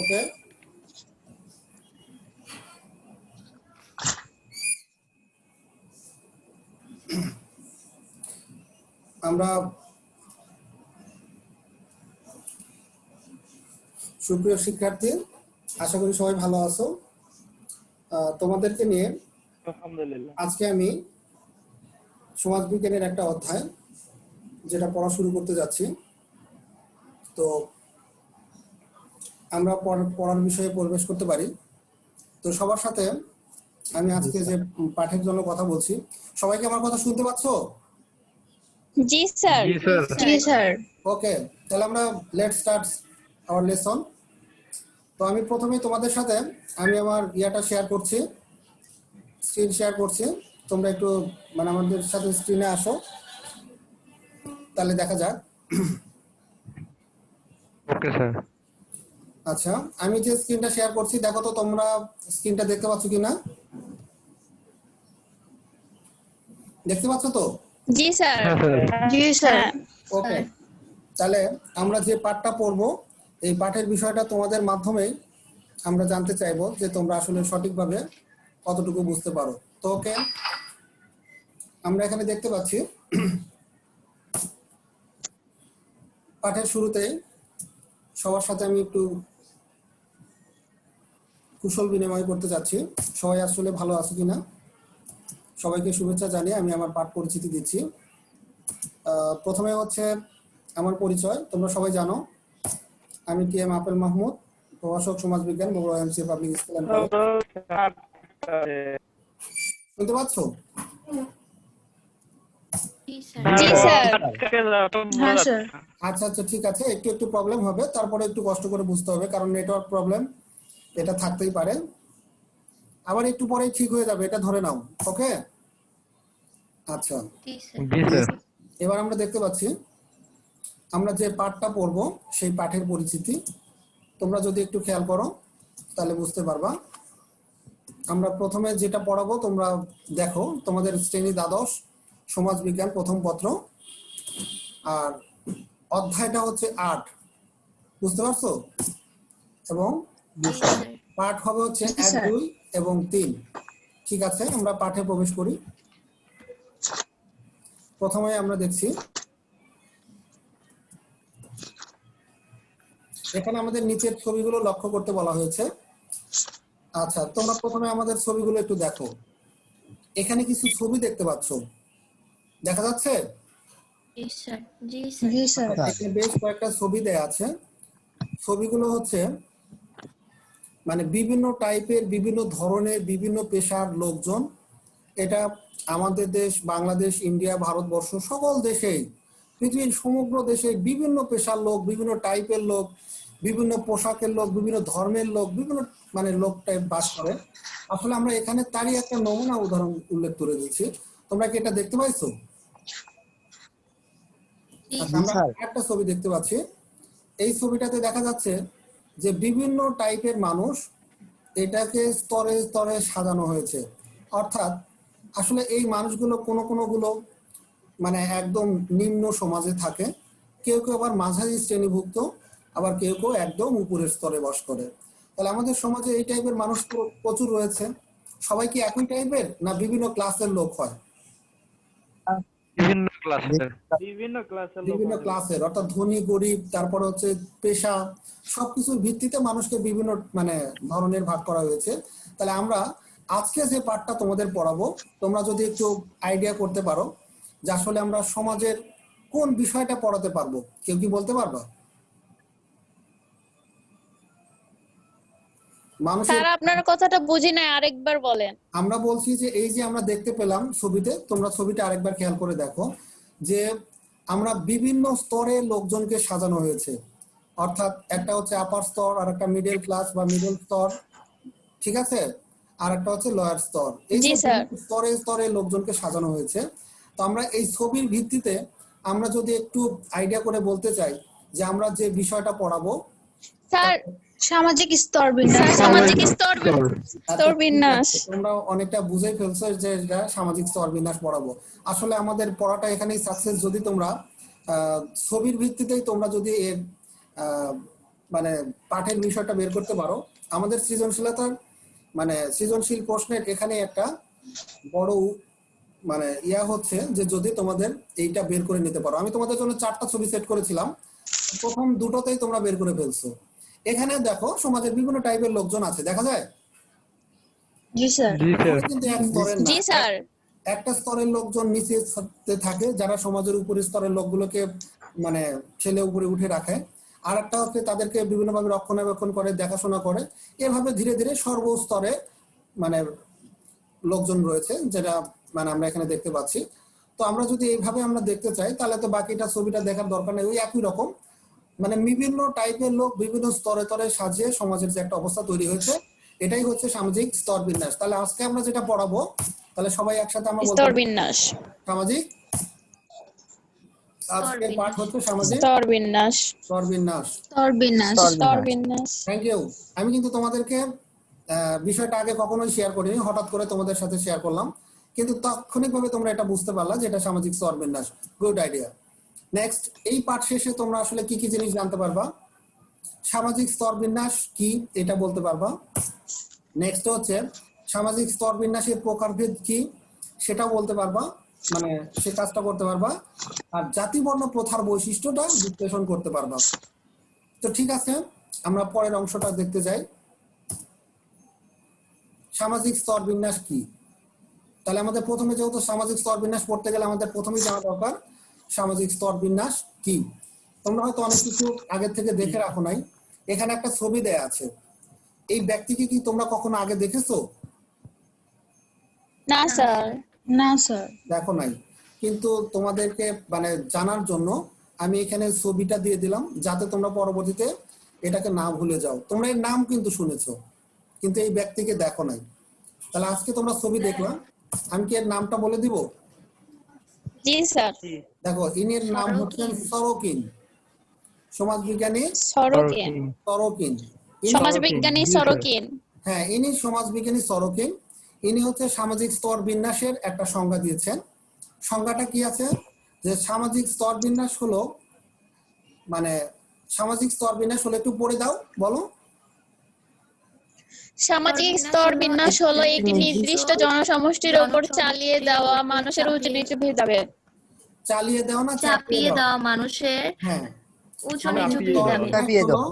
ওকে, আমরা সুপ্রিয় শিক্ষার্থী, আশা করি সবাই ভালো আছো। তোমাদেরকে নিয়ে আলহামদুলিল্লাহ আজকে আমি সমাজবিজ্ঞানের একটা অধ্যায় যেটা পড়া শুরু করতে যাচ্ছি। তো আমরা পড়ার বিষয়ে প্রবেশ করতে পারি। তো সবার সাথে আমি আজকে যে পাঠের জন্য কথা বলছি, সবাইকে আমার কথা শুনতে পাচ্ছ? জি স্যার। জি স্যার। ওকে, তাহলে আমরা লেটস স্টার্ট আওয়ার লেসন। তো আমি প্রথমেই তোমাদের সাথে আমি আমার শেয়ার করছি, স্ক্রিন শেয়ার করছি। তোমরা একটু আমাদের সাথে স্ক্রিনে আসো, তাহলে দেখা যাক। Okay sir. আচ্ছা, আমি যে স্ক্রিনটা শেয়ার করছি, দেখো তো তোমরা স্ক্রিনটা দেখতে পাচ্ছ কিনা? দেখতে পাচ্ছ তো? জি স্যার। জি স্যার। ওকে, তাহলে আমরা যে পাঠটা পড়বো, এই পাঠের বিষয়টা তোমাদের মাধ্যমেই আমরা জানতে চাইবো যে তোমরা আসলে সঠিকভাবে কতটুকু বুঝতে পারো। তো ওকে, আমরা এখানে দেখতে পাচ্ছি পাঠের শুরুতেই সবার সাথে আমি একটু কুশল বিনিময় করতে যাচ্ছি, সবাই আসলে ভালো আছে কিনা। সবাইকে শুভেচ্ছা জানিয়ে আমি আমার পাঠ পরিচিতি দিচ্ছি। প্রথমে হচ্ছে আমার পরিচয়। তোমরা সবাই জানো আমি টি এম আপেল মাহমুদ, প্রভাষক সমাজবিজ্ঞান, Bogura MC public school and college. শুনতে পাচ্ছ? জি স্যার। হ্যাঁ স্যার। আচ্ছা আচ্ছা, ঠিক আছে, একটু একটু প্রবলেম হবে, তারপরে একটু কষ্ট করে বুঝতে হবে, কারণ নেটওয়ার্ক প্রবলেম এটা থাকতেই পারে। আবার একটু পরেই ঠিক হয়ে যাবে, এটা ধরে নাও। ওকে, আচ্ছা, এবার আমরা দেখতে পাচ্ছি আমরা যে পাঠটা পড়বো সেই পাঠের পরিচিতি। তোমরা যদি একটু খেয়াল করো তাহলে বুঝতে পারবা। আমরা প্রথমে যেটা পড়াবো তোমরা দেখো, তোমাদের শ্রেণী দ্বাদশ সমাজবিজ্ঞান প্রথম পত্র, আর অধ্যায়টা হচ্ছে ৮, বুঝতে পারছো? এবং পাঠ হবে হচ্ছে ১, ২ এবং ৩। ঠিক আছে, আমরা পাঠে প্রবেশ করি। প্রথমে আমরা দেখছি এখানে আমাদের নিচের ছবিগুলো লক্ষ্য করতে বলা হয়েছে। আচ্ছা, তোমরা প্রথমে আমাদের ছবিগুলো একটু দেখো। এখানে কিছু ছবি দেখতে পাচ্ছ, দেখা যাচ্ছে? জি স্যার। এখানে বেশ কয়েকটা ছবি দেয়া আছে। ছবিগুলো হচ্ছে বিভিন্ন টাইপের, বিভিন্ন ধরনের, বিভিন্ন পেশার লোকজন। এটা আমাদের দেশ বাংলাদেশ, ইন্ডিয়া, ভারতবর্ষ, সকল দেশেই, পৃথিবীর সমগ্র দেশে বিভিন্ন পেশার লোক, বিভিন্ন টাইপের লোক, বিভিন্ন পোশাকের লোক, বিভিন্ন ধর্মের লোক, বিভিন্ন লোক টাইপ বাস করে। আসলে আমরা এখানে তারই একটা নমুনা উদাহরণ উল্লেখ করে দিচ্ছি। তোমরা কি এটা দেখতে পাইছো? আমরা একটা ছবি দেখতে পাচ্ছি। এই ছবিটাতে দেখা যাচ্ছে যে বিভিন্ন টাইপের মানুষ, এটাকে স্তরে স্তরে সাজানো হয়েছে। অর্থাৎ আসলে এই মানুষগুলো কোনোগুলো একদম নিম্ন সমাজে থাকে, কেউ কেউ আবার মাঝারি শ্রেণীভুক্ত, আবার কেউ কেউ একদম উপরের স্তরে বাস করে। তাহলে আমাদের সমাজে এই টাইপের মানুষ প্রচুর রয়েছে। সবাই কি একই টাইপের, না বিভিন্ন ক্লাসের লোক হয়? বিভিন্ন ক্লাসের, অর্থাৎ ধনী গরিব, তারপর হচ্ছে পেশা, সবকিছুর ভিত্তিতে মানুষকে বিভিন্ন ধরনের ভাগ করা হয়েছে। তাহলে আমরা আজকে যে পাঠটা তোমাদের পড়াবো, তোমরা যদি একটু আইডিয়া করতে পারো যে আসলে আমরা সমাজের কোন বিষয়টা পড়াতে পারবো, কেউ কি বলতে পারবা? স্যার আপনার কথাটা বুঝি না, আরেকবার বলেন। আমরা বলছি যে এই যে আমরা দেখতে পেলাম ছবিতে, তোমরা ছবিটা আরেকবার খেয়াল করে দেখো যে আমরা বিভিন্ন স্তরে লোকজনকে সাজানো হয়েছে। অর্থাৎ একটা হচ্ছে আপার স্তর, আর একটা মিডল ক্লাস বা মিডল স্তর, ঠিক আছে, আর একটা হচ্ছে লোয়ার স্তর। এই স্তরে স্তরে লোকজনকে সাজানো হয়েছে। তো আমরা এই ছবির ভিত্তিতে আমরা যদি একটু আইডিয়া করে বলতে চাই যে আমরা যে বিষয়টা পড়াবো, স্যার সামাজিক স্তর বিন্যাস। সামাজিক স্তর বিন্যাস। তোমরা অনেকটা বুঝেই ফেলছো যে এটা সামাজিক স্তর বিন্যাস পড়াবো। আসলে আমাদের পড়াটা এখানেই সাকসেস, যদি তোমরা ছবির ভিত্তিতেই তোমরা যদি এর মানে পাঠের বিষয়টা বের করতে পারো। আমাদের সৃজনশীলতার মানে সৃজনশীল প্রশ্নের এখানে একটা বড় মানে হচ্ছে যে যদি তোমাদের এইটা বের করে নিতে পারো। আমি তোমাদের জন্য 4টা ছবি সেট করেছিলাম, প্রথম দুটোতেই তোমরা বের করে ফেলছো। এখানে দেখো সমাজের বিভিন্ন টাইপের লোকজন আছে, দেখা যায়? জি স্যার। জি স্যার। সবাই কিন্তু এক স্তরের না। জি স্যার। একটা স্তরের লোকজন নিচে থাকে যারা সমাজের উপরের স্তরের লোকগুলোকে মানে ছেলে উপরে উঠে রাখে, আর একটা হচ্ছে তাদেরকে বিভিন্নভাবে রক্ষণাবেক্ষণ করে, দেখাশোনা করে। এভাবে ধীরে ধীরে সর্বস্তরে মানে লোকজন রয়েছে, যেটা মানে আমরা এখানে দেখতে পাচ্ছি। তো আমরা যদি এইভাবে আমরা দেখতে চাই তাহলে তো বাকিটা ছবিটা দেখার দরকার নেই, ওই একই রকম মানে বিভিন্ন টাইপের লোক বিভিন্ন স্তরে স্তরে সাজিয়ে সমাজের যে একটা অবস্থা তৈরি হয়েছে, এটাই হচ্ছে সামাজিক স্তর বিন্যাস। তাহলে আজকে আমরা যেটা পড়াবো, তাহলে সবাই একসাথে আমরা বলতে স্তর পারি বিন্যাস। সামাজিক, আজকের পাঠ হচ্ছে সামাজিক স্তর বিন্যাস। স্তর বিন্যাস। স্তর বিন্যাস। স্তর বিন্যাস। Thank you. আমি কিন্তু তোমাদেরকে বিষয়টা আগে কখনোই শেয়ার করিনি, হঠাৎ করে তোমাদের সাথে শেয়ার করলাম, কিন্তু তাৎক্ষণিকভাবে তোমরা এটা বুঝতে পারলা যে এটা সামাজিক স্তর বিন্যাস। Good idea. নেক্সট, এই পাঠ শেষে তোমরা আসলে কি কি জিনিস জানতে পারবা? সামাজিক স্তর বিন্যাস কি এটা বলতে পারবা। নেক্সট হচ্ছে সামাজিক স্তর বিন্যাসের প্রকারভেদ কি সেটাও বলতে পারবা, মানে সে কাজটা করতে পারবা। আর জাতি বর্ণ প্রথার বৈশিষ্ট্যটা বিশ্লেষণ করতে পারবা। তো ঠিক আছে, আমরা পরের অংশটা দেখতে যাই। সামাজিক স্তর বিন্যাস কি? তাহলে আমাদের প্রথমে যেহেতু সামাজিক স্তর বিন্যাস পড়তে গেলে আমাদের প্রথমেই জানা দরকার সামাজিক স্তর বিন্যাস কি। তোমরা হয়তো অনেক কিছু আগে থেকে দেখে রাখো নাই। এখানে একটা ছবি দেয়া আছে, এই ব্যক্তিকে কি তোমরা কখনো আগে দেখেছো? না স্যার। না স্যার। দেখো নাই, কিন্তু তোমাদেরকে মানে জানার জন্য আমি এখানে ছবিটা দিয়ে দিলাম, যাতে তোমরা পরবর্তীতে এটাকে না ভুলে যাও। তোমরা এর নাম কিন্তু শুনেছো, কিন্তু এই ব্যক্তিকে দেখো নাই। তাহলে আজকে তোমরা ছবি দেখলাম, আমি কি এর নামটা বলে দিব? জি স্যার। দেখো, ইনির নাম হচ্ছেন সরোকিন, সমাজবিজ্ঞানী সরকিন। সরোকিন। সমাজবিজ্ঞানী সরকিন। হ্যাঁ, ইনি সমাজবিজ্ঞানী সরোকিন। ইনি হচ্ছে সামাজিক স্তর বিন্যাসের একটা সংজ্ঞা দিয়েছেন। সংজ্ঞাটা কি আছে যে সামাজিক স্তর বিন্যাস হলো মানে সামাজিক স্তর বিন্যাস হলো, একটু পড়ে দাও, বলো। সামাজিক স্তর বিন্যাস হলো একটি নির্দিষ্ট জনসমষ্টির উপর চালিয়ে দেওয়া মানুষের উঁচু নিচু ভেদাভেদ। চালিয়ে দেওয়া না চাপিয়ে দেওয়া মানুষের হ্যাঁ, উঁচু সামাজিক নিচু স্তর ভেদাভেদ। বিন্যাস হলো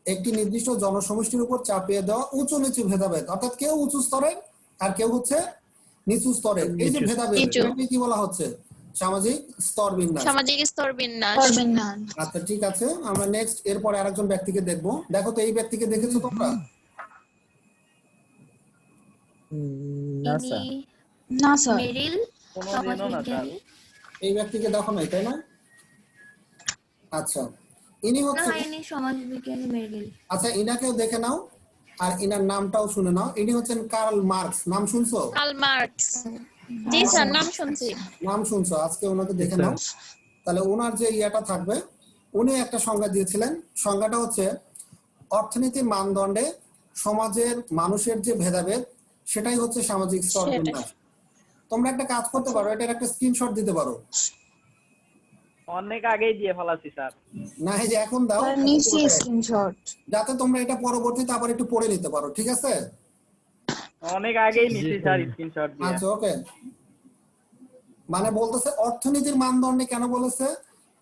একটি নির্দিষ্ট জনসমষ্টির উপর চাপিয়ে দেওয়া উঁচু নিচু ভেদাভেদ, অর্থাৎ কেউ উঁচু স্তরের আর কেউ হচ্ছে নিচু স্তরের। এই যে ভেদাভেদ, এটাকে কি বলা হচ্ছে? সামাজিক স্তর বিন্যাস। সামাজিক স্তর বিন্যাস। আচ্ছা ঠিক আছে, আমরা নেক্সট এরপরে আরেকজন ব্যক্তিকে দেখবো। দেখো তো, এই ব্যক্তিকে দেখেছো তোমরা? ইনি না স্যার। মেরিল কোনোদিনও না স্যার। সমাজবিজ্ঞানী। এই ব্যক্তিকে দেখো নাই, তাই না? আচ্ছা, ইনি না, হচ্ছে, ইনি সমাজবিজ্ঞানী মেরিল। আচ্ছা ইনাকেও দেখে নাও আর ইনার নামটাও শুনে নাও। ইনি হচ্ছেন কার্ল মার্কস। নাম শুনছো? Karl Marx. জি স্যার, নাম শুনছি। নাম শুনছো, আজকে ওনাকে দেখে নাও। তাহলে ওনার যে ইয়াটা থাকবে, উনি একটা সংজ্ঞা দিয়েছিলেন। সংজ্ঞাটা হচ্ছে অর্থনীতির মানদণ্ডে সমাজের মানুষের যে ভেদাভেদ, সেটাই হচ্ছে সামাজিক স্তর বিন্যাস। তোমরা একটা কাজ করতে পারো, এটার একটা স্ক্রিনশট দিতে পারো। অনেক আগেই দিয়ে ফেলাছি স্যার। না, এই যে এখন দাও, স্ক্রিনশট। যাতে তোমরা এটা পরবর্তীতে আবার একটু পড়ে নিতে পারো, ঠিক আছে? অনেক আগেই নিছি স্যার স্ক্রিনশট দিয়ে। আচ্ছা ওকে। মানে বলতেছে অর্থনীতির মানদণ্ডে কেন বলেছে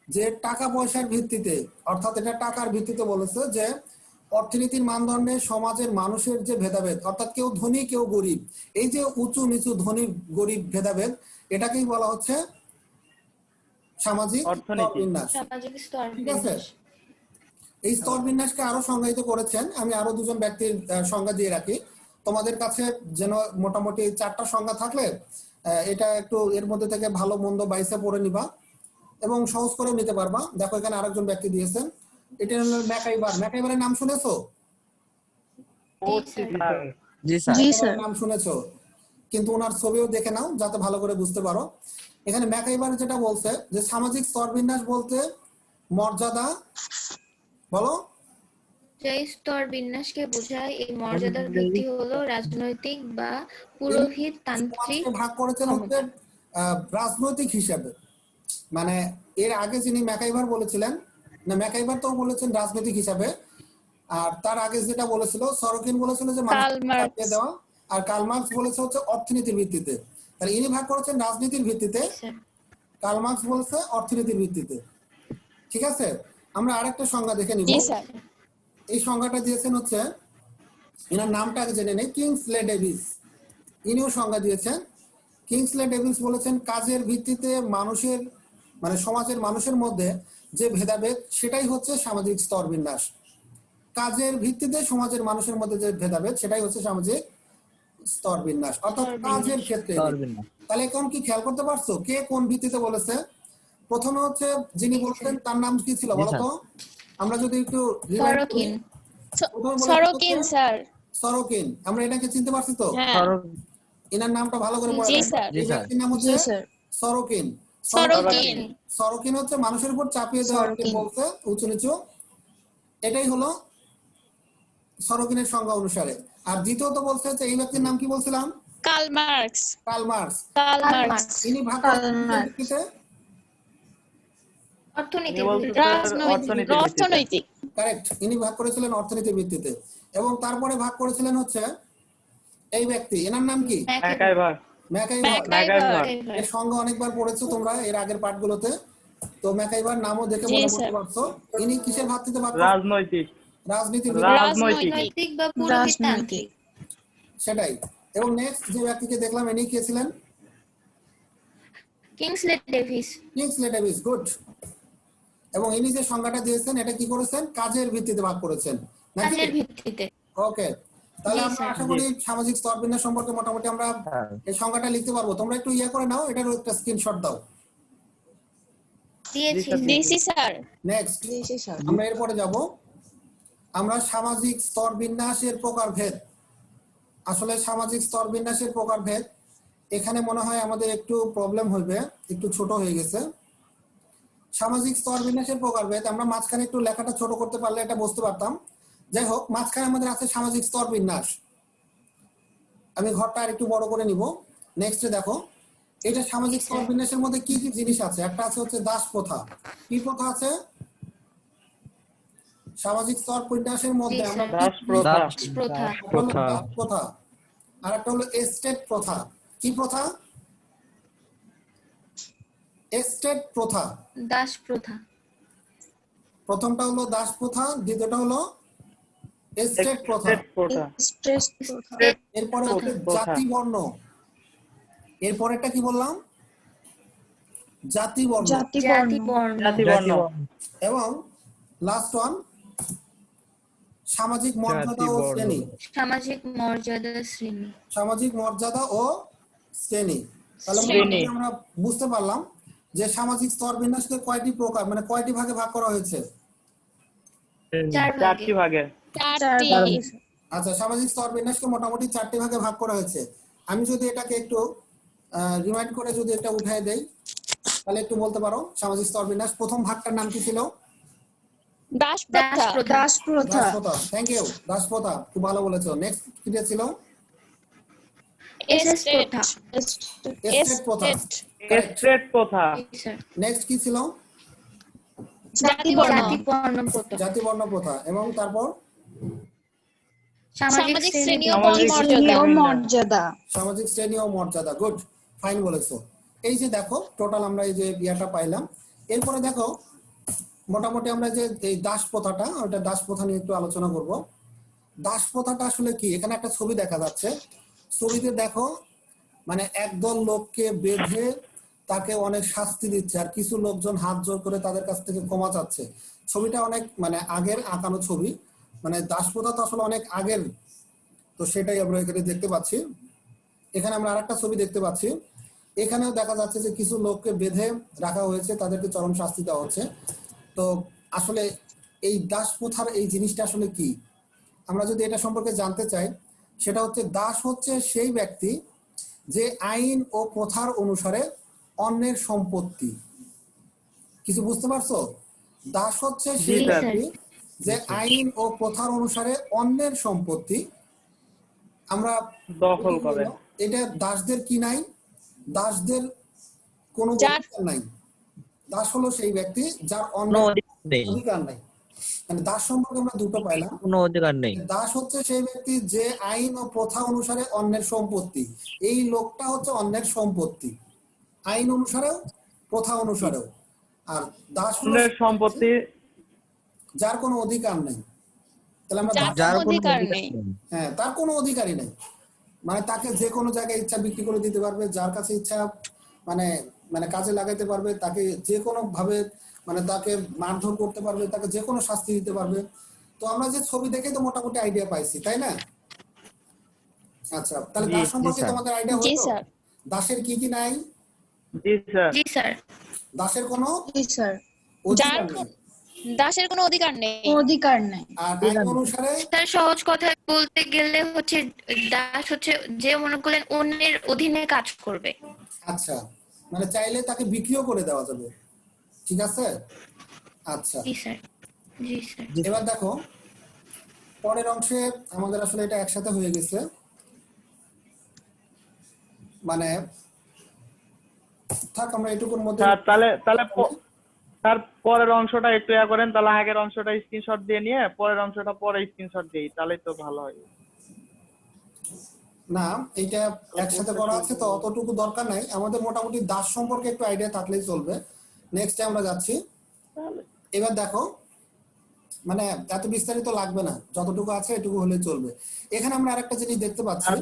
যে টাকা পয়সার ভিত্তিতে, অর্থাৎ এটা টাকার ভিত্তিতে বলেছে যে অর্থনীতির মানদণ্ডে সমাজের মানুষের যে ভেদাভেদ, অর্থাৎ কেউ ধনী কেউ গরিব, এই যে উঁচু নিচু ধনী গরিব ভেদাভেদ, এটাকেই বলা হচ্ছে সামাজিক স্তর বিন্যাস। সামাজিক স্তর ঠিক আছে, বিন্যাস। এই স্তর বিন্যাসকে আরো সংজ্ঞায়িত করেছেন। আমি আরো দুজন ব্যক্তির সংজ্ঞা দিয়ে রাখি তোমাদের কাছে, যেন মোটামুটি 4টা সংজ্ঞা থাকলে এটা একটু এর মধ্যে থেকে ভালো মন্দ বাইসে পড়ে নিবা এবং সহজ করে নিতে পারবা। দেখো এখানে আরেকজন ব্যক্তি দিয়েছেন, এটা হলো ম্যাকাইবার। ম্যাকাইবারের নাম শুনেছো? জি স্যার। জি স্যার। নাম শুনেছো, কিন্তু ওনার ছবিও দেখে নাও যাতে ভালো করে বুঝতে পারো। এখানে ম্যাকাইবার যেটা বলছে যে সামাজিক স্তর বিন্যাস বলতে মর্যাদা, বলো। যে স্তর বিন্যাসকে বোঝায়, এই মর্যাদার ভিত্তি হলো রাজনৈতিক বা পুরোহিত তান্ত্রিক। সমাজকে ভাগ করেছেন হচ্ছে রাজনৈতিক হিসাবে। মানে এর আগে যিনি ম্যাকাইভার বলেছিলেন, না ম্যাকাইভার তো বলেছেন রাজনৈতিক হিসাবে, আর তার আগে যেটা বলেছিল সরোকিন বলেছিল যে কার্ল মানুষকে মার্কস। চাপিয়ে দেওয়া, আর কার্ল মার্কস বলেছে হচ্ছে অর্থনীতির ভিত্তিতে। তাহলে ইনি ভাগ করেছেন রাজনীতির ভিত্তিতে, স্যার কার্ল মার্কস বলেছে অর্থনীতির ভিত্তিতে। ঠিক আছে, আমরা আরেকটা সংজ্ঞা দেখে নিব। জি স্যার। এই সংজ্ঞাটা দিয়েছেন হচ্ছে, এনার নামটা আগে জেনে নেই, কিংসলে ডেভিস। ইনিও সংজ্ঞা দিয়েছেন। কিংসলে ডেভিস বলেছেন কাজের ভিত্তিতে মানুষের মানে সমাজের মানুষের মধ্যে যে ভেদাভেদ সেটাই হচ্ছে সামাজিক স্তর বিন্যাস। কাজের ভিত্তিতে সমাজের মানুষের মধ্যে যে ভেদাভেদ সেটাই হচ্ছে সামাজিক স্তর বিন্যাস, অর্থাৎ কাজের ক্ষেত্রে। তাহলে এখন কি খেয়াল করতে পারছো কে কোন ভিত্তিতে বলেছে? প্রথমে হচ্ছে যিনি বলছেন তার নাম কি ছিল বলতো? আমরা যদি একটু rewind করি, সরকিন প্রথমে বলেছে সরোকিন হচ্ছে স্যার। সরোকিন। আমরা এটাকে চিনতে পারছি তো? হ্যাঁ এনার নামটা ভালো করে পড়ে জি রাখো। স্যার। এই ব্যক্তির নাম হচ্ছে সরোকিন। সরোকিন। সরোকিন হচ্ছে মানুষের উপর চাপিয়ে দেওয়া সরোকিন। বলতে উঁচু নিচু, এটাই হলো সরোকিনের সংজ্ঞা অনুসারে। আর দ্বিতীয়ত বলছে যে এই ব্যক্তির নাম কি বলছিলাম? Karl Marx. Karl Marx. Karl Karl Marx. Marx ইনি ভাগ করেছেন কিসের ভিত্তিতে? অর্থনীতির বলতে ভিত্তিতে। রাজনৈতিক। অর্থনৈতিক। কারেক্ট, ইনি ভাগ করেছিলেন অর্থনীতির ভিত্তিতে। এবং তারপরে ভাগ করেছিলেন হচ্ছে এই ব্যক্তি, এনার নাম কি? ম্যাকাইভার। ম্যাকাইভার। ম্যাকাইভার। এর সংজ্ঞা অনেকবার পড়েছো তোমরা এর আগের পাঠগুলোতে। তো ম্যাকাইভার নামও দেখে জি মনে স্যার। করতে পারছো। ইনি কিসের ভিত্তিতে ভাগ করেছেন? রাজনৈতিক। রাজনীতির রাজনৈতিক। রাজনৈতিক বা পুরোহিততান্ত্রিক। সেটাই। এবং নেক্সট যে ব্যক্তিকে দেখলাম ইনি কে ছিলেন? Kingsley Davies Kingsley Davies. Good. এবং ইনি যে সংজ্ঞাটা দিয়েছেন এটা কি করেছেন? কাজের ভিত্তিতে ভাগ করেছেন নাকি? কাজের ভিত্তিতে। ওকে, তাহলে জি, আমরা স্যার। আশা করি সামাজিক স্তর বিন্যাস সম্পর্কে মোটামুটি আমরা এই সংজ্ঞাটা লিখতে পারবো। তোমরা একটু ইয়ে করে নাও, এটার একটা স্ক্রিনশট দাও। দিয়েছি দিছি স্যার। নেক্সট আমরা এরপরে যাব, আমরা সামাজিক স্তর বিন্যাসের প্রকারভেদ। আসলে সামাজিক স্তর বিন্যাসের প্রকারভেদ এখানে মনে হয় আমাদের একটু প্রবলেম হবে, একটু ছোট হয়ে গেছে। সামাজিক স্তর বিন্যাসের প্রকারভেদ আমরা মাঝখানে একটু লেখাটা ছোট করতে পারলে এটা বুঝতে পারতাম। যাই হোক, মাঝখানে আমাদের আছে সামাজিক স্তর বিন্যাস। আমি ঘরটা আর একটু বড় করে নিব। নেক্সটে দেখো, এটা সামাজিক স্তর বিন্যাসের মধ্যে কি কি জিনিস আছে? একটা আছে হচ্ছে দাস প্রথা। কি প্রথা আছে সামাজিক স্তর বিন্যাসের মধ্যে? আমরা দাস প্রথা। প্রথা একটা হলো দাস প্রথা, আর একটা হলো এস্টেট প্রথা। কি প্রথা? এস্টেট প্রথা। দাস প্রথা প্রথমটা হলো দাস প্রথা, দ্বিতীয়টা হলো এস্টেট প্রথা। প্রথা। এরপরে হচ্ছে প্রথা। জাতি বর্ণ। এরপরেরটা কি বললাম? জাতি বর্ণ। জাতি বর্ণ জাতিবর্ণ। এবং লাস্ট ওয়ান সামাজিক মর্যাদা ও শ্রেণী। সামাজিক মর্যাদা শ্রেণী। সামাজিক মর্যাদা ও শ্রেণী। তাহলে শ্রেণী। মোটামুটি আমরা বুঝতে পারলাম যে সামাজিক স্তর বিন্যাসকে কয়টি প্রকার মানে কয়টি ভাগে ভাগ করা হয়েছে? চার চারটি ভাগে। ভাগে। চারটি। আচ্ছা, সামাজিক স্তর বিন্যাসকে মোটামুটি 4টি ভাগে ভাগ করা হয়েছে। আমি যদি এটাকে একটু রিমাইন্ড করে যদি এটা উঠায় দেই তাহলে একটু বলতে পারো সামাজিক স্তর বিন্যাস প্রথম ভাগটার নাম কি ছিল? দাস প্রথা। দাস প্রথা দাসপ্রথা। থ্যাংক ইউ, দাসপ্রথা, খুব ভালো বলেছো। নেক্সট কিটা ছিল? এসএস প্রথা। এস্টেট প্রথা। এস্টেট প্রথা। নেক্সট কি ছিল? জাতি বর্ণ। জাতি বর্ণ প্রথা। জাতি বর্ণ প্রথা। এবং তারপর সামাজিক শ্রেণী ও মর্যাদা। সামাজিক শ্রেণী ও মর্যাদা। গুড, ফাইন বলেছো। এই যে দেখো টোটাল আমরা এই যে ইয়াটা পাইলাম। এরপরে দেখো মোটামুটি আমরা যে এই দাস প্রথাটা, ওটা দাস প্রথা নিয়ে একটু আলোচনা করব। দাস প্রথাটা আসলে কি? এখানে একটা ছবি দেখা যাচ্ছে। ছবিতে দেখো মানে একদল লোককে বেঁধে তাকে অনেক শাস্তি দিচ্ছে, আর কিছু লোকজন হাত জোর করে তাদের কাছ থেকে ক্ষমা চাচ্ছে। ছবিটা অনেক মানে আগের আঁকানো ছবি, মানে দাস প্রথা তো আসলে অনেক আগের। তো সেটাই আমরা এখানে দেখতে পাচ্ছি। এখানে আমরা আরেকটা ছবি দেখতে পাচ্ছি, এখানেও দেখা যাচ্ছে যে কিছু লোককে বেঁধে রাখা হয়েছে, তাদেরকে চরম শাস্তি দেওয়া হচ্ছে। তো আসলে এই দাস প্রথার এই জিনিসটা আসলে কি, আমরা যদি এটা সম্পর্কে জানতে চাই, সেটা হচ্ছে দাস হচ্ছে সেই ব্যক্তি যে আইন ও প্রথার অনুসারে অন্যের সম্পত্তি। কিছু বুঝতে পারছো? দাস হচ্ছে সেই জি, স্যার। ব্যক্তি যে আইন ও প্রথার অনুসারে অন্যের সম্পত্তি আমরা দখল করে। এটা দাসদের কি নাই? দাসদের কোনো যার- অধিকার নাই। দাস হলো সেই ব্যক্তি যার অন্য অধিকার নাই। মানে দাস সম্পর্কে আমরা দুটো পাইলাম। কোনো অধিকার নেই। দাস হচ্ছে সেই ব্যক্তি যে আইন ও প্রথা অনুসারে অন্যের সম্পত্তি, এই লোকটা হচ্ছে অন্যের সম্পত্তি আইন অনুসারেও প্রথা অনুসারেও। আর দাস হলো অন্যের সম্পত্তি যার কোনো অধিকার নেই। তাহলে আমরা যার যার কোনো কোনো অধিকার অধিকার নেই। নেই। হ্যাঁ, তার কোনো অধিকারই নেই, মানে তাকে যে কোনো জায়গায় ইচ্ছা বিক্রি করে দিতে পারবে, যার কাছে ইচ্ছা মানে মানে কাজে লাগাইতে পারবে, তাকে যে কোনো ভাবে মানে তাকে মারধর করতে পারবে, তাকে যে কোনো শাস্তি দিতে পারবে। তো আমরা যে ছবি দেখে তো মোটামুটি আইডিয়া পাইছি, তাই না? আচ্ছা, তাহলে জি, দাস জি, সম্পর্কে স্যার। তোমাদের আইডিয়া জি হলো? স্যার। দাসের কি কি নাই? জি স্যার। জি স্যার। দাসের কোনো জি স্যার। অধিকার নেই, দাসের কোনো অধিকার নেই। অধিকার নাই। আর আইন অনুসারে স্যার সহজ কথায় বলতে গেলে হচ্ছে দাস হচ্ছে যে মনে করলেন অন্যের অধীনে কাজ করবে। আচ্ছা, মানে চাইলে তাকে বিক্রিও করে দেওয়া যাবে, ঠিক আছে? আচ্ছা, জি স্যার। জি স্যার। এবার দেখো পরের অংশে আমাদের আসলে এটা একসাথে হয়ে গেছে, মানে থাক আমরা এটুকুর মধ্যে। স্যার তার পরের অংশটা একটু করেন, তাহলে আগের অংশটা স্ক্রিনশট দিয়ে নিয়ে পরের অংশটা পরে স্ক্রিনশট দিই, তাহলে তো ভালো হয়। না, এটা একসাথে করা আছে তো অতটুকু দরকার নাই, আমাদের মোটামুটি দাস সম্পর্কে একটু আইডিয়া থাকলেই চলবে। নেক্সট আমরা যাচ্ছি। এবার দেখো মানে এত বিস্তারিত লাগবে না, যতটুকু আছে এটুকু হলে চলবে। এখানে আমরা আরেকটা জিনিস দেখতে পাচ্ছি,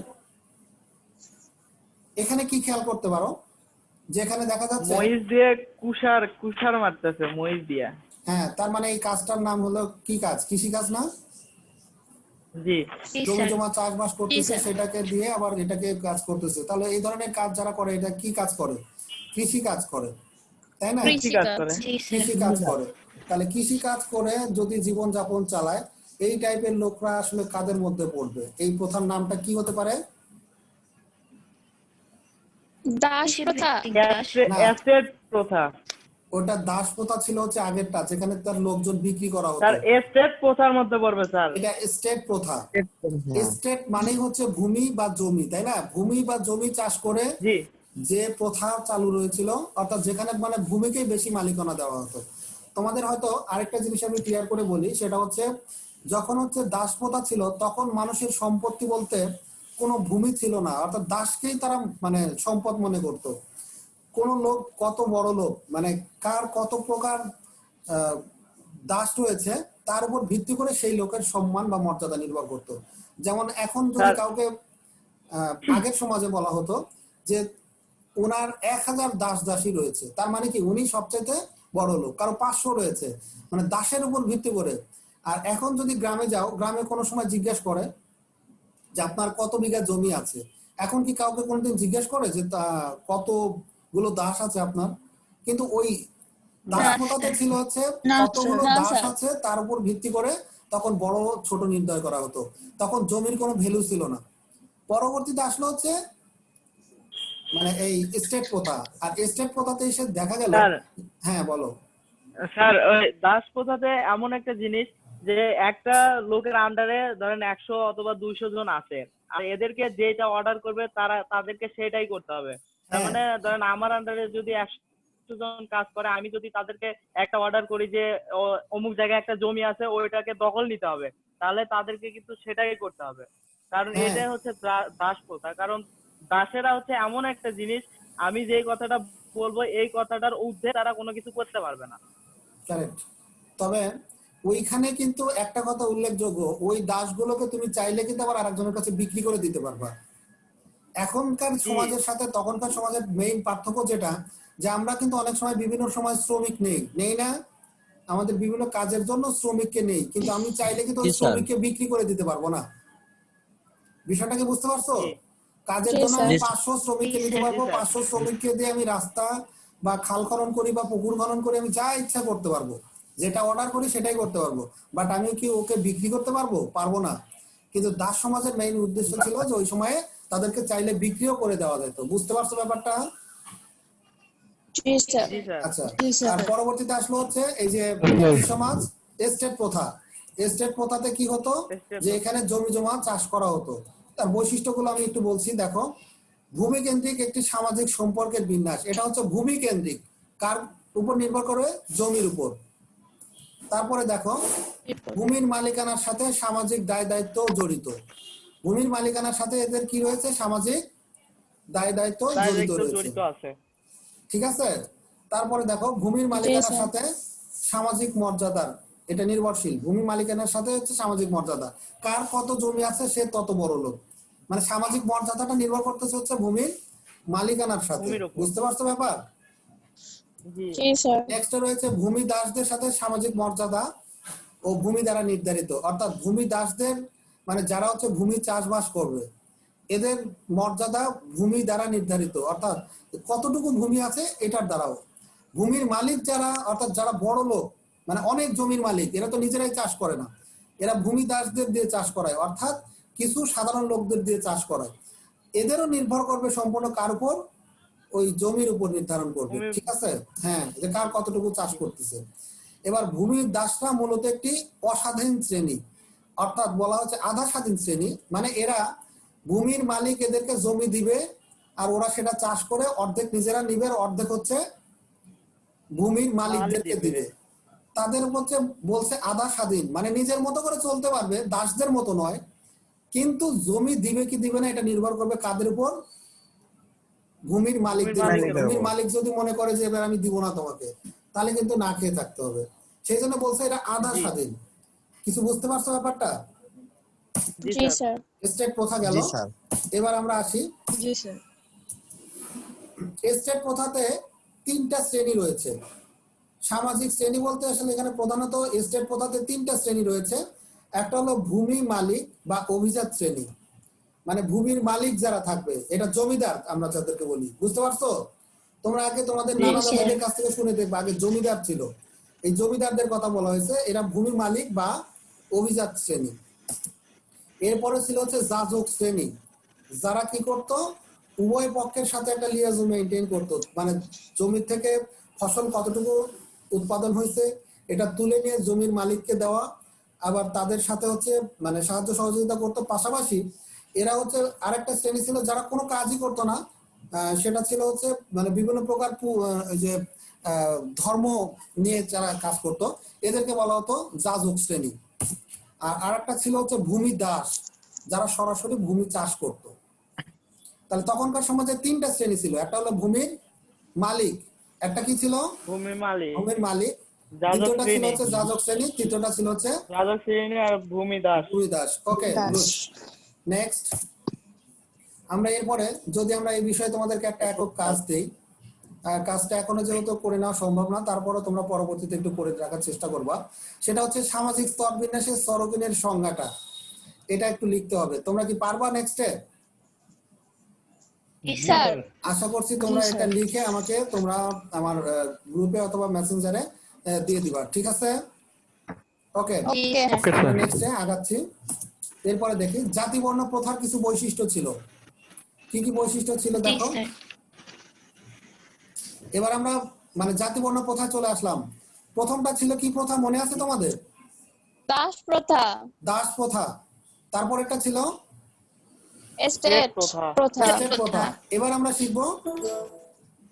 এখানে কি খেয়াল করতে পারো, যেখানে দেখা যাচ্ছে মহিষ দিয়ে কুষার মারতেছে মহিষ দিয়ে। হ্যাঁ, তার মানে এই কাজটার নাম হলো কি কাজ? কৃষি কাজ না? জি জি জমি স্যার। জমা চাষবাস করতেছে, স্যার। সেটাকে দিয়ে আবার এটাকে কাজ করতেছে। তাহলে এই ধরনের কাজ যারা করে এটা কি কাজ করে? কৃষি কাজ করে, তাই না? কৃষি কাজ করে। জি স্যার। কৃষি কাজ করে। তাহলে কৃষি কাজ করে যদি জীবন যাপন চালায়, এই টাইপের লোকরা আসলে কাদের মধ্যে পড়বে? এই প্রথার নামটা কি হতে পারে? দাস প্রথা। না। এস্টেট প্রথা। ওটা দাস প্রথা ছিল হচ্ছে আগেরটা, যেখানে তার লোকজন বিক্রি করা হতো। স্যার এস্টেট প্রথার মধ্যে পড়বে স্যার। এটা স্টেট প্রথা। স্টেট মানে হচ্ছে ভূমি বা জমি, তাই না? ভূমি বা জমি চাষ করে জি যে প্রথা চালু রয়েছিল, অর্থাৎ যেখানে মানে ভূমিকেই বেশি মালিকানা দেওয়া হতো। তোমাদের হয়তো আরেকটা জিনিস আমি ক্লিয়ার করে বলি, সেটা হচ্ছে যখন হচ্ছে দাস প্রথা ছিল তখন মানুষের সম্পত্তি বলতে কোনো ভূমি ছিল না, অর্থাৎ দাসকেই তারা মানে সম্পদ মনে করত। কোন লোক কত বড় লোক, মানে কার কত প্রকার দাস রয়েছে তার উপর ভিত্তি করে সেই লোকের সম্মান বা মর্যাদা নির্ভর করত। যেমন এখন যদি কাউকে আগের সমাজে বলা হতো যে ওনার 1000 দাস দাসী রয়েছে, তার মানে কি উনি সবচেয়ে বড় লোক, কারো 500 রয়েছে, মানে দাসের উপর ভিত্তি করে। আর এখন যদি গ্রামে যাও, গ্রামে কোনো সময় জিজ্ঞেস করে যে আপনার কত বিঘা জমি আছে, এখন কি কাউকে কোনোদিন জিজ্ঞেস করে যে কতগুলো দাস আছে আপনার? কিন্তু ওই দাস প্রথাতে ছিল হচ্ছে কতগুলো দাস আছে তার উপর ভিত্তি করে তখন বড় ছোট নির্ণয় করা হতো, তখন জমির কোনো ভ্যালু ছিল না। পরবর্তীতে আসলো হচ্ছে মানে এই স্টেট প্রথা, আর স্টেট প্রথাতে এসে দেখা গেল। হ্যাঁ বলো স্যার। ওই দাস প্রথাতে এমন একটা জিনিস যে একটা লোকের আন্ডারে ধরেন 100 অথবা 200 জন আছে, আর এদেরকে যেটা অর্ডার করবে তাদেরকে সেটাই করতে হবে। তার মানে ধরেন আমার আন্ডারে যদি 100 জন কাজ করে, আমি যদি তাদেরকে একটা অর্ডার করি যে অমুক জায়গায় একটা জমি আছে ওইটাকে দখল নিতে হবে, তাহলে তাদেরকে কিন্তু সেটাই করতে হবে। কারণ এটাই হচ্ছে দাস প্রথা। কারণ দাসেরা হচ্ছে এমন একটা জিনিস, আমি যে কথাটা বলবো এই কথাটার ঊর্ধ্বে তারা কোনো কিছু করতে পারবে না। কারেক্ট। তবে ওইখানে কিন্তু একটা কথা উল্লেখযোগ্য, ওই দাসগুলোকে তুমি চাইলে কিন্তু আবার আরেকজনের কাছে বিক্রি করে দিতে পারবা। এখনকার সমাজের সাথে তখনকার সমাজের মেইন পার্থক্য যেটা, যে আমরা কিন্তু অনেক সময় বিভিন্ন সময় শ্রমিক নেই না, আমাদের বিভিন্ন কাজের জন্য শ্রমিককে নেই, কিন্তু আমি চাইলে কিন্তু ওই শ্রমিককে বিক্রি করে দিতে পারবো না। বিষয়টাকে বুঝতে পারছো? কাজের জন্য আমি 500 শ্রমিককে নিতে পারবো, 500 শ্রমিককে দিয়ে আমি রাস্তা বা খাল খনন করি বা পুকুর খনন করি, আমি যা ইচ্ছা করতে পারবো, যেটা অর্ডার করি সেটাই করতে পারবো। বাট আমি কি ওকে বিক্রি করতে পারবো না। কিন্তু দাস সমাজের মেইন উদ্দেশ্য ছিল যে ওই সময়ে তাদেরকে চাইলে বিক্রিও করে দেওয়া যেত। বুঝতে পারছো ব্যাপারটা? আচ্ছা, আর পরবর্তীতে আসলো হচ্ছে এই যে সমাজ এস্টেট প্রথা। এস্টেট প্রথাতে কি হতো, যে এখানে জমি জমা চাষ করা হতো। তার বৈশিষ্ট্যগুলো আমি একটু বলছি, দেখো। ভূমি কেন্দ্রিক একটি সামাজিক সম্পর্কের বিন্যাস, এটা হচ্ছে ভূমি কেন্দ্রিক। কার উপর নির্ভর করে? জমির উপর। তারপরে দেখো ভূমির মালিকানার সাথে সামাজিক দায় দায়িত্ব জড়িত। ভূমির মালিকানার সাথে এদের কি রয়েছে? সামাজিক দায় দায়িত্ব জড়িত রয়েছে, জড়িত আছে। ঠিক আছে। তারপরে দেখো ভূমির মালিকানার স্যার। সাথে সামাজিক মর্যাদার, এটা নির্ভরশীল। ভূমি মালিকানার সাথে হচ্ছে সামাজিক মর্যাদা, কার কত জমি আছে সে তত বড় লোক। মানে সামাজিক মর্যাদাটা নির্ভর করতেছে হচ্ছে ভূমির মালিকানার সাথে, ভূমির উপর। বুঝতে পারছো ব্যাপার? জি জি স্যার। নেক্সট রয়েছে ভূমি দাসদের সাথে সামাজিক মর্যাদা ও ভূমি দ্বারা নির্ধারিত। অর্থাৎ ভূমি দাসদের মানে যারা হচ্ছে ভূমি চাষবাস করবে, এদের মর্যাদা ভূমি দ্বারা নির্ধারিত, অর্থাৎ কতটুকু ভূমি আছে এটার দ্বারাও। ভূমির মালিক যারা, অর্থাৎ যারা বড় লোক মানে অনেক জমির মালিক, এরা তো নিজেরাই চাষ করে না, এরা ভূমি দাসদের দিয়ে চাষ করায়, অর্থাৎ কিছু সাধারণ লোকদের দিয়ে চাষ করায়। এদেরও নির্ভর করবে সম্পূর্ণ কার উপর? ওই জমির উপর নির্ধারণ করবে, ঠিক আছে। হ্যাঁ, যে কার কতটুকু চাষ করতেছে। এবার ভূমির দাসরা মূলত একটি অস্বাধীন শ্রেণী, অর্থাৎ বলা হচ্ছে আধা স্বাধীন শ্রেণী। মানে এরা ভূমির মালিক এদেরকে জমি দিবে আর ওরা সেটা চাষ করে অর্ধেক নিজেরা নিবে আর অর্ধেক হচ্ছে ভূমির মালিকদেরকে দিবে। তাদের হচ্ছে বলছে আধা স্বাধীন, মানে নিজের মতো করে চলতে পারবে, দাসদের মতো নয়। কিন্তু জমি দিবে কি দিবে না এটা নির্ভর করবে কাদের উপর? ভূমির মালিকদের উপর। ভূমির মালিক যদি মনে করে যে এবার আমি দিব না তোমাকে, তাহলে কিন্তু না খেয়ে থাকতে হবে। সেই জন্য বলছে এটা আধা স্বাধীন। কিছু বুঝতে পারছো ব্যাপারটা? জি স্যার। স্টেট প্রথা গেল, এবার আমরা আসি। জি স্যার। স্টেট প্রথাতে 3টা শ্রেণী রয়েছে। সামাজিক শ্রেণী বলতে আসলে এখানে প্রধানত স্টেট প্রথাতে 3টা শ্রেণী রয়েছে। একটা হলো ভূমি মালিক বা অভিজাত শ্রেণী, মানে ভূমির মালিক যারা থাকবে, এটা জমিদার আমরা যাদেরকে বলি, বুঝতে পারছো? তোমরা আগে তোমাদের নানা দাদাদের কাছ থেকে শুনে দেখবে আগে জমিদার ছিল, এই জমিদারদের কথা বলা হয়েছে, এরা ভূমি মালিক বা অভিজাত শ্রেণী। এরপরে ছিল হচ্ছে যাজক শ্রেণী, যারা কি করত? উভয় পক্ষের সাথে একটা লিয়াজু মেইনটেইন করত, মানে জমি থেকে ফসল কতটুকু উৎপাদন হয়েছে এটা তুলে নিয়ে জমির মালিককে দেওয়া, আবার তাদের সাথে হচ্ছে মানে সাহায্য সহযোগিতা করতো। পাশাপাশি এরা হচ্ছে আরেকটা শ্রেণী ছিল যারা কোনো কাজই করতো না, সেটা ছিল হচ্ছে মানে বিভিন্ন প্রকার যে ধর্ম নিয়ে যারা কাজ করতো, এদেরকে বলা হতো যাজক শ্রেণী। আর আরেকটা ছিল হচ্ছে ভূমি দাস, যারা সরাসরি ভূমি চাষ করত। তাহলে তখনকার সমাজে 3টা শ্রেণী ছিল, একটা হলো ভূমির মালিক, একটা কি ছিল? ভূমির মালিক, দ্বিতীয়টা ছিল হচ্ছে যাজক শ্রেণী, তৃতীয়টা ছিল হচ্ছে যাজক শ্রেণী আর ভূমি দাস। ওকে, গুড। নেক্সট আমরা এরপরে যদি আমরা এই বিষয়ে তোমাদেরকে একটা একক কাজ দেই, কাজটা এখনো যেহেতু করে নেওয়া সম্ভব না, তারপরে তোমরা পরবর্তীতে একটু করে রাখার চেষ্টা করবা। সেটা হচ্ছে সামাজিক স্তর বিন্যাসের সরোগিনের সংজ্ঞাটা, এটা একটু লিখতে হবে। তোমরা কি পারবা নেক্সটে? স্যার। আশা করছি তোমরা এটা লিখে আমাকে তোমরা আমার গ্রুপে অথবা মেসেঞ্জারে দিয়ে দিবা, ঠিক আছে? ওকে, নেক্সটে আগাচ্ছি। এরপরে দেখি জাতি বর্ণ প্রথার কিছু বৈশিষ্ট্য ছিল। কি কি বৈশিষ্ট্য ছিল দেখো। এবার আমরা মানে জাতি বর্ণ প্রথায় চলে আসলাম। প্রথমটা ছিল কি প্রথা মনে আছে তোমাদের? দাস প্রথা। দাস প্রথা। তারপর একটা ছিল স্টেট প্রথা। এবার আমরা শিখবো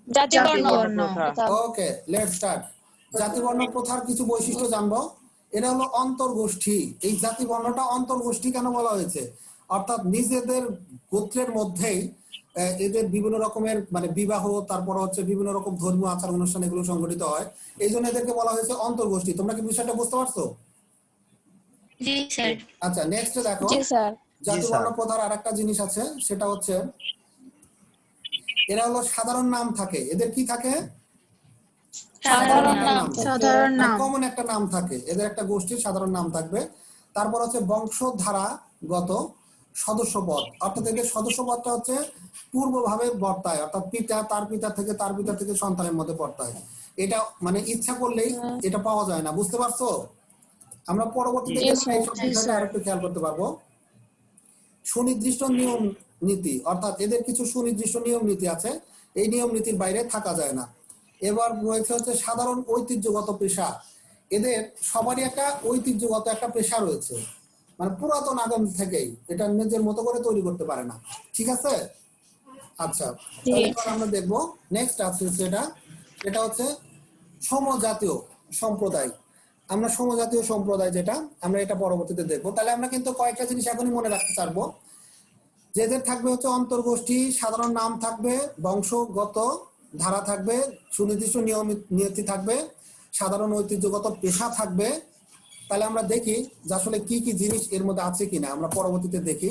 জাতি বর্ণ প্রথা। ওকে, লেটস স্টার্ট। জাতি বর্ণ প্রথার কিছু বৈশিষ্ট্য জানবো। এটা হলো অন্তর্গোষ্ঠী। এই জাতি বর্ণটা অন্তর্গোষ্ঠী কেন বলা হয়েছে? অর্থাৎ নিজেদের গোত্রের মধ্যেই এদের বিভিন্ন রকমের মানে বিবাহ, তারপর হচ্ছে বিভিন্ন রকম ধর্মীয় আচার অনুষ্ঠান এগুলো সংগঠিত হয়, এই জন্য এদেরকে বলা হয়েছে অন্তর্গোষ্ঠী। তোমরা কি বিষয়টা বুঝতে পারছো? জি স্যার। আচ্ছা, নেক্সট দেখো জি স্যার। জাতি বর্ণ প্রথার আরেকটা জিনিস আছে, সেটা হচ্ছে এরা হলো সাধারণ নাম থাকে। এদের কি থাকে? সাধারণ নাম, কমন একটা নাম থাকে। এদের একটা গোষ্ঠীর সাধারণ নাম থাকবে। তারপর হচ্ছে বংশধারাগত সদস্যপদ, অর্থাৎ এদের সদস্যপদটা হচ্ছে পূর্বভাবে বর্তায়, অর্থাৎ পিতা তার পিতা থেকে তার পিতা থেকে সন্তানের মধ্যে বর্তায়। এটা মানে ইচ্ছা করলেই এটা পাওয়া যায় না, বুঝতে পারছো? আমরা পরবর্তীতে আরেকটু খেয়াল করতে পারবো। সুনির্দিষ্ট নিয়ম নীতি, অর্থাৎ এদের কিছু সুনির্দিষ্ট নিয়ম নীতি আছে, এই নিয়ম নীতির বাইরে থাকা যায় না। এবার রয়েছে হচ্ছে সাধারণ ঐতিহ্যগত পেশা। এদের সবারই একটা ঐতিহ্যগত একটা পেশা রয়েছে, মানে পুরাতন আগম থেকেই এটা নিজের মতো করে তৈরি করতে পারে না, ঠিক আছে? আচ্ছা, এবার আমরা দেখবো নেক্সট আছে যেটা, এটা হচ্ছে সমজাতীয় সম্প্রদায়। আমরা সমজাতীয় সম্প্রদায় যেটা, আমরা এটা পরবর্তীতে দেখবো। তাহলে আমরা কিন্তু কয়েকটা জিনিস এখনই মনে রাখতে পারবো। যেদের থাকবে হচ্ছে অন্তর্গোষ্ঠী, সাধারণ নাম থাকবে, বংশগত ধারা থাকবে, সুনির্দিষ্ট নিয়তি থাকবে, সাধারণ ঐতিহ্যগত পেশা থাকবে। তাহলে আমরা দেখি যে আসলে কি কি জিনিস এর মধ্যে আছে কিনা, আমরা পরবর্তীতে দেখি।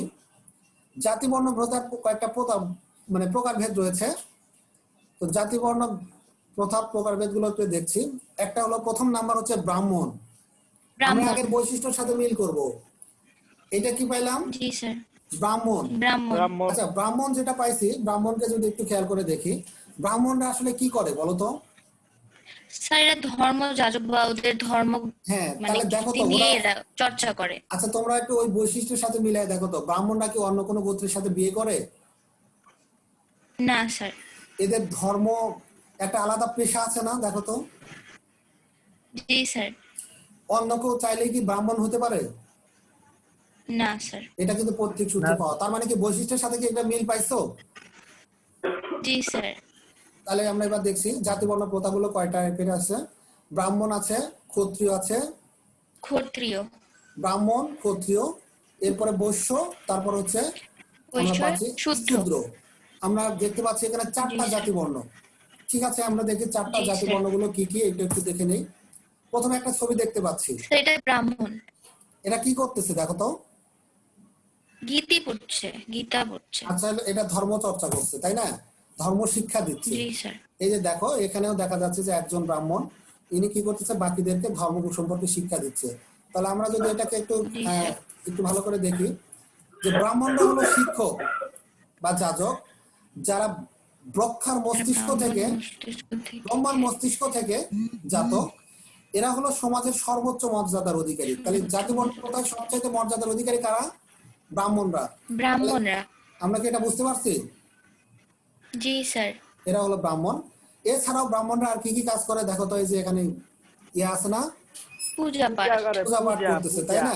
জাতি বর্ণ প্রথার কয়েকটা প্রকারভেদ রয়েছে। তো জাতি বর্ণ প্রথা প্রকারভেদ গুলো একটু দেখছি। একটা হলো, প্রথম নাম্বার হচ্ছে ব্রাহ্মণ। আমরা আগের বৈশিষ্ট্যের সাথে মিল করব। এটা কি পাইলাম? জি স্যার। ব্রাহ্মণ। ব্রাহ্মণ। আচ্ছা, ব্রাহ্মণ যেটা পাইছি, ব্রাহ্মণকে যদি একটু খেয়াল করে দেখি, ব্রাহ্মণরা আসলে কি করে বলতো? স্যার এরা ধর্ম যাজক বা ওদের ধর্ম হ্যাঁ, মানে তাহলে দেখো নীতি তো নিয়ে ওরা, এরা চর্চা করে। আচ্ছা তোমরা একটু ওই বৈশিষ্ট্যের সাথে মিলাই দেখো তো, ব্রাহ্মণরা কি অন্য কোনো গোত্রের সাথে বিয়ে করে? না স্যার। এদের ধর্ম একটা আলাদা পেশা আছে না, দেখো তো। জি স্যার। অন্য কেউ চাইলেই কি ব্রাহ্মণ হতে পারে? না স্যার। এটা কিন্তু পৈতৃক সূত্রে পাওয়া। তার মানে কি বৈশিষ্ট্যের সাথে কি একটা মিল পাইছো? জি স্যার। তাহলে আমরা এবার দেখছি জাতি বর্ণ প্রথাগুলো কয়টা টাইপের আছে। ব্রাহ্মণ আছে, ক্ষত্রিয় আছে, ক্ষত্রিয়, ব্রাহ্মণ, ক্ষত্রিয়, এরপরে বৈশ্য, তারপর হচ্ছে আমরা বৈশ্য, পাচ্ছি শূদ্র। শূদ্র। আমরা দেখতে পাচ্ছি এখানে চারটা জি, জাতি বর্ণ। ঠিক আছে, আমরা দেখি চারটা জি, জাতি স্যার। বর্ণগুলো কি কি, এটা একটু দেখে নেই। প্রথমে একটা ছবি দেখতে পাচ্ছি। স্যার এটা ব্রাহ্মণ। এরা কি করতেছে দেখো তো। গীতা পড়ছে। আচ্ছা, এটা ধর্ম চর্চা করছে, তাই না? ধর্ম শিক্ষা দিচ্ছে। জি স্যার। এই যে দেখো, এখানেও দেখা যাচ্ছে যে একজন ব্রাহ্মণ, ইনি কি করতেছে, বাকিদেরকে ধর্ম সম্পর্কে শিক্ষা দিচ্ছে। তাহলে আমরা যদি এটাকে একটু জি, স্যার। একটু ভালো করে দেখি, যে ব্রাহ্মণরা হলো শিক্ষক বা যাজক, যারা ব্রহ্মার মস্তিষ্ক থেকে, ব্রহ্মার মস্তিষ্ক থেকে জাত। এরা হলো সমাজের সর্বোচ্চ মর্যাদার অধিকারী। তাহলে জাতি বর্ণ প্রথায় সবচেয়ে মর্যাদার অধিকারী কারা? ব্রাহ্মণরা। ব্রাহ্মণরা। আমরা কি এটা বুঝতে পারছি? জি স্যার। এরা হলো ব্রাহ্মণ। এছাড়াও ব্রাহ্মণরা আর কি কি কাজ করে দেখো তো। এই যে এখানে ইয়ে আছে না, পূজা পাঠ। পূজা পাঠ করতেছে, তাই না?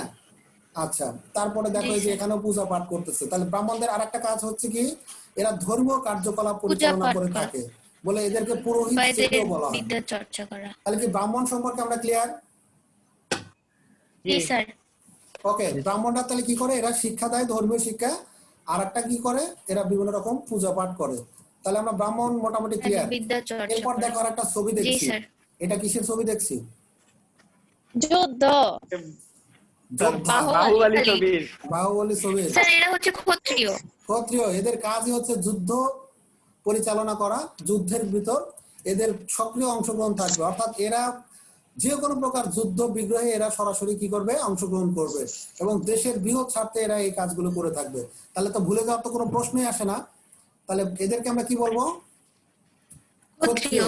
আচ্ছা, তারপরে দেখো এই যে এখানেও পূজা পাঠ করতেছে। তাহলে ব্রাহ্মণদের আরেকটা কাজ হচ্ছে কি, এরা ধর্মীয় কার্যকলাপ পরিচালনা করে থাকে, বলে এদেরকে পুরোহিত শ্রেণীও বলা হয়। বিদ্যা চর্চা করা। তাহলে কি ব্রাহ্মণ সম্পর্কে আমরা ক্লিয়ার? জি স্যার। ওকে, ব্রাহ্মণরা তাহলে কি করে, এরা শিক্ষা দেয়, ধর্মীয় শিক্ষা। আর একটা কি করে, এরা বিভিন্ন রকম পূজা পাঠ করে। তাহলে আমরা ব্রাহ্মণ মোটামুটি ক্লিয়ার। বিদ্যা চর্চা এরপর করে। দেখো আর একটা ছবি জি দেখছি। স্যার। এটা কিসের ছবি দেখছি? যুদ্ধ, যোদ্ধা, বাহুবলী ছবি। বাহুবলী ছবি। স্যার এরা হচ্ছে ক্ষত্রিয়। ক্ষত্রিয়, এদের কাজই হচ্ছে যুদ্ধ পরিচালনা করা। যুদ্ধের ভিতর এদের সক্রিয় অংশগ্রহণ থাকবে, অর্থাৎ এরা যে কোনো প্রকার যুদ্ধ বিগ্রহে এরা সরাসরি কি করবে, অংশগ্রহণ করবে, এবং দেশের বৃহৎ স্বার্থে এরা এই কাজগুলো করে থাকবে। তাহলে তো ভুলে যাওয়ার তো কোনো প্রশ্নই আসে না। তাহলে এদেরকে আমরা কি বলবো? ক্ষত্রিয়।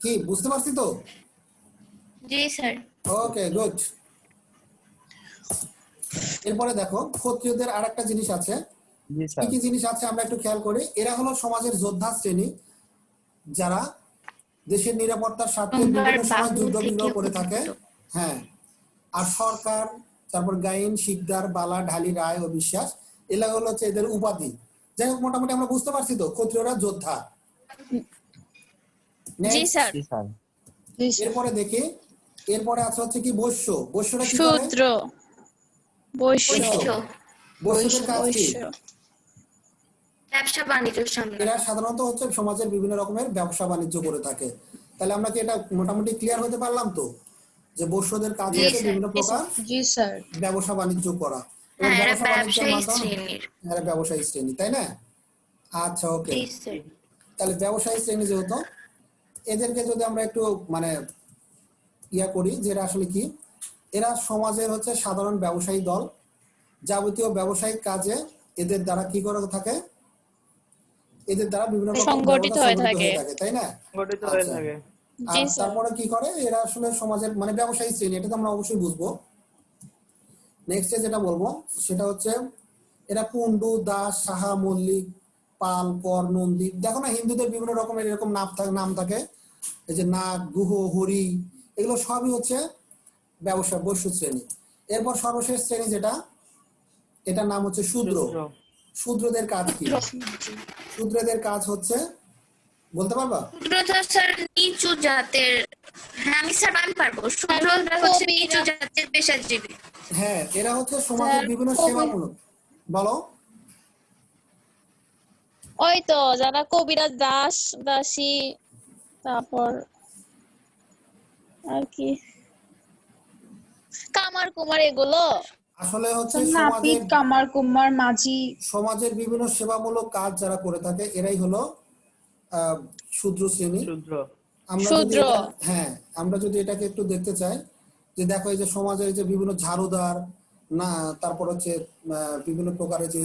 কি বুঝতে পারছি তো? জি স্যার। ওকে, গুড। এরপরে দেখো, ক্ষত্রিয়দের আরেকটা জিনিস আছে। কি কি জিনিস আছে আমরা একটু খেয়াল করি। এরা হলো সমাজের যোদ্ধা শ্রেণী, যারা দেশের নিরাপত্তার স্বার্থে বিভিন্ন সময় যুদ্ধ বিগ্রহ করে থাকে। হ্যাঁ, আর সরকার, তারপর গাইন, শিকদার, বালা, ঢালি, রায় ও বিশ্বাস, এগুলো হচ্ছে এদের উপাধি। যাই হোক, মোটামুটি আমরা বুঝতে পারছি তো, ক্ষত্রিয়রা যোদ্ধা। জি স্যার। এরপরে দেখি, এরপরে আছে হচ্ছে কি বৈশ্য। বৈশ্যরা কি করে? শূদ্র, বৈশ্য, বৈশ্যদের কাজ কি? ব্যবসা বাণিজ্য সামনে। এরা সাধারণত হচ্ছে সমাজের বিভিন্ন রকমের ব্যবসা বাণিজ্য করে থাকে। তাহলে আমরা কি এটা মোটামুটি ক্লিয়ার হতে পারলাম তো, যে বৈশ্যদের কাজ হচ্ছে বিভিন্ন প্রকার ব্যবসা বাণিজ্য করা, এবং ব্যবসা বাণিজ্যের মাধ্যমে এরা ব্যবসায়ী শ্রেণী, তাই না? আচ্ছা, ওকে। তাহলে ব্যবসায়ী শ্রেণী যেহেতু, এদেরকে যদি আমরা একটু ইয়া করি, যে এরা আসলে কি, এরা সমাজের হচ্ছে সাধারণ ব্যবসায়ী দল। যাবতীয় ব্যবসায়িক কাজে এদের দ্বারা কি করে থাকে, এদের দ্বারা বিভিন্ন রকম সংগঠিত হয়ে থাকে, তাই না? সংগঠিত হয়ে থাকে। আর তারপরে কি করে, এরা আসলে সমাজের ব্যবসায়ী শ্রেণী, এটা তো আমরা অবশ্যই বুঝবো। নেক্সটে যেটা বলবো সেটা হচ্ছে, এরা কুন্ডু, দাস, সাহা, মল্লিক, পাল, কর, নন্দী। দেখো না, হিন্দুদের বিভিন্ন রকমের এরকম নাম থাকে। এই যে নাগ, গুহ, হরি, এগুলো সবই হচ্ছে বৈশ্য শ্রেণী। এরপর সর্বশেষ শ্রেণী যেটা, এটার নাম হচ্ছে শূদ্র। শূদ্রদের কাজ কি? শূদ্রদের কাজ হচ্ছে, বলতে পারবা? শূদ্রতা স্যার নিচু জাতের, হ্যাঁ আমি স্যার আমি পারবো, শূদ্ররা হচ্ছে কবিরা। নিচু জাতের পেশাজীবী। হ্যাঁ, এরা হচ্ছে সমাজের বিভিন্ন সেবামূলক। বলো। ওই তো যারা কবিরা, দাস দাসী, তারপর আর কি কামার কুমার এগুলো। আসলে হচ্ছে নাপিত, কামার কুমার, মাঝি। সমাজের বিভিন্ন সেবামূলক কাজ যারা করে থাকে এরাই হলো শূদ্র শ্রেণী। শূদ্র। আমরা যদি শূদ্র। হ্যাঁ, আমরা যদি এটাকে একটু দেখতে চাই, যে দেখো এই যে সমাজের যে বিভিন্ন ঝাড়ুদার, না তারপর হচ্ছে বিভিন্ন প্রকারের যে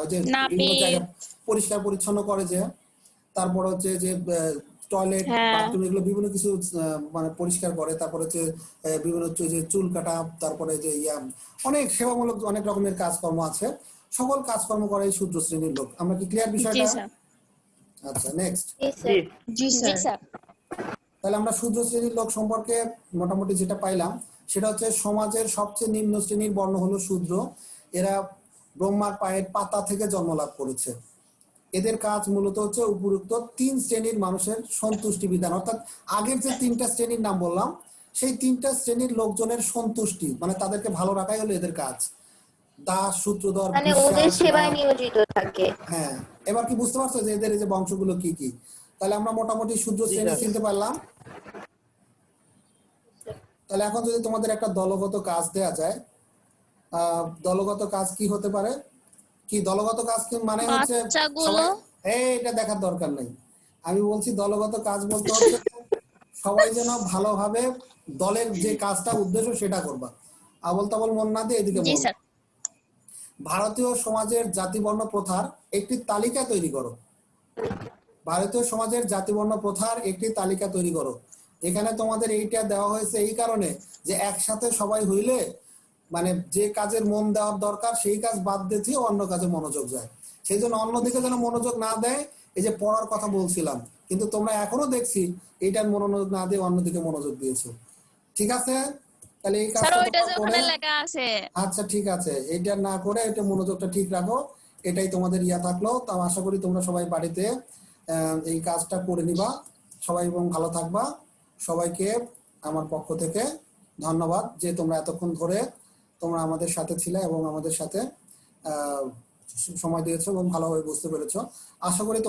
ওই যে বিভিন্ন নাপিত। জায়গা পরিষ্কার পরিচ্ছন্ন করে, যে তারপর হচ্ছে যে টয়লেট, হ্যাঁ। বাথরুম, এগুলো বিভিন্ন কিছু মানে পরিষ্কার করে। তারপর হচ্ছে বিভিন্ন হচ্ছে যে চুল কাটা, তারপরে যে অনেক সেবামূলক অনেক রকমের কাজকর্ম আছে। সকল কাজকর্ম করে এই শূদ্র শ্রেণীর লোক। আমরা কি ক্লিয়ার জি বিষয়টা? স্যার। আচ্ছা, নেক্সট। জি। জি জি স্যার। স্যার। তাহলে আমরা শূদ্র শ্রেণীর লোক সম্পর্কে মোটামুটি যেটা পাইলাম, সেটা হচ্ছে সমাজের সবচেয়ে নিম্ন শ্রেণীর বর্ণ হলো শূদ্র। এরা ব্রহ্মার পায়ের পাতা থেকে জন্ম লাভ করেছে। এদের কাজ মূলত হচ্ছে উপরোক্ত 3 শ্রেণীর মানুষের সন্তুষ্টি বিধান, অর্থাৎ আগের যে 3টা শ্রেণীর নাম বললাম, সেই 3টা শ্রেণীর লোকজনের সন্তুষ্টি, মানে তাদেরকে ভালো রাখাই হলো এদের কাজ। দাস, সূত্রধর, মানে ওদের বিশ্বাস, সেবায় নিয়োজিত থাকে। হ্যাঁ। এবার কি বুঝতে পারছো যে এদের এই যে বংশগুলো কি কি? তাহলে আমরা মোটামুটি শূদ্র শ্রেণী চিনতে পারলাম। তাহলে এখন যদি তোমাদের একটা দলগত কাজ দেয়া যায়, দলগত কাজ কি হতে পারে? কি দলগত কাজ কি মানে হচ্ছে বাচ্চাগুলো। এটা দেখার দরকার নেই। আমি বলছি দলগত কাজ বলতে হচ্ছে সবাই যেন ভালোভাবে দলের যে কাজটা উদ্দেশ্য সেটা করবা। আবল তাবল মন না দিয়ে এদিকে জি বল। স্যার। ভারতীয় সমাজের জাতিবর্ণ প্রথার একটি তালিকা তৈরি করো। ভারতীয় সমাজের জাতিবর্ণ প্রথার একটি তালিকা তৈরি করো। এখানে তোমাদের এইটা দেওয়া হয়েছে এই কারণে যে একসাথে সবাই হইলে মানে যে কাজের মন দেওয়ার দরকার সেই কাজ বাদ দিয়ে অন্য কাজে মনোযোগ যায়। সেই জন্য অন্যদিকে যেন মনোযোগ না দেয়। এই যে পড়ার কথা বলছিলাম, কিন্তু তোমরা এখনো দেখছি এইটার মনোযোগ না দিয়ে অন্যদিকে মনোযোগ দিয়েছো। ঠিক আছে? তাহলে এই স্যার কাজটা ওইটা যে তোমরা ওখানে করে, লেখা আছে। আচ্ছা ঠিক আছে, এইটা না করে এটা মনোযোগটা ঠিক রাখো। এটাই তোমাদের থাকলো। তা আশা করি তোমরা সবাই বাড়িতে এই কাজটা করে নিবা সবাই, এবং ভালো থাকবা। সবাইকে আমার পক্ষ থেকে ধন্যবাদ যে তোমরা এতক্ষণ ধরে তোমরা আমাদের সাথে ছিলে এবং আমাদের সাথে সময় দিয়েছো এবং ভালোভাবে বুঝতে পেরেছো। আশা করি